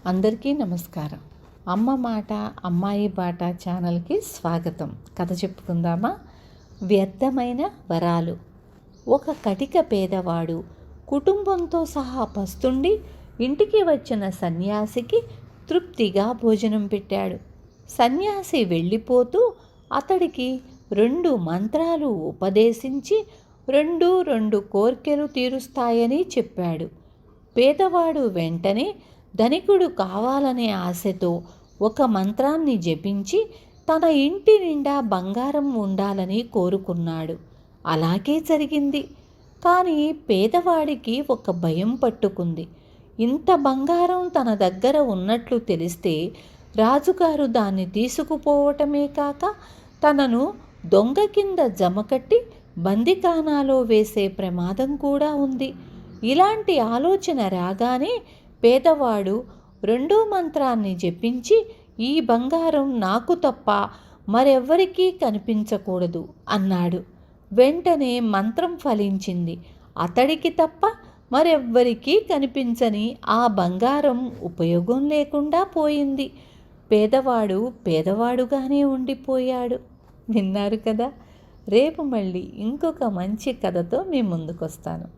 అందరికీ నమస్కారం. అమ్మ మాట అమ్మాయి బాట ఛానల్కి స్వాగతం. కథ చెప్పుకుందామా? వ్యర్థమైన వరాలు. ఒక కటిక పేదవాడు కుటుంబంతో సహా పస్తుండి ఇంటికి వచ్చిన సన్యాసికి తృప్తిగా భోజనం పెట్టాడు. సన్యాసి వెళ్ళిపోతూ అతడికి 2 మంత్రాలు ఉపదేశించి రెండు కోర్కెలు తీరుస్తాయని చెప్పాడు. పేదవాడు వెంటనే ధనికుడు కావాలనే ఆశతో ఒక మంత్రాన్ని జపించి తన ఇంటి నిండా బంగారం ఉండాలని కోరుకున్నాడు. అలాగే జరిగింది. కానీ పేదవాడికి ఒక భయం పట్టుకుంది. ఇంత బంగారం తన దగ్గర ఉన్నట్లు తెలిస్తే రాజుగారు దాన్ని తీసుకుపోవటమే కాక తనను దొంగ కింద జమకట్టి బందిఖానాలో వేసే ప్రమాదం కూడా ఉంది. ఇలాంటి ఆలోచన రాగానే పేదవాడు 2వ మంత్రాన్ని జపించి ఈ బంగారం నాకు తప్ప మరెవ్వరికీ కనిపించకూడదు అన్నాడు. వెంటనే మంత్రం ఫలించింది. అతడికి తప్ప మరెవ్వరికీ కనిపించని ఆ బంగారం ఉపయోగం లేకుండా పోయింది. పేదవాడు పేదవాడుగానే ఉండిపోయాడు. విన్నారు కదా. రేపు మళ్ళీ ఇంకొక మంచి కథతో మీ ముందుకొస్తాను.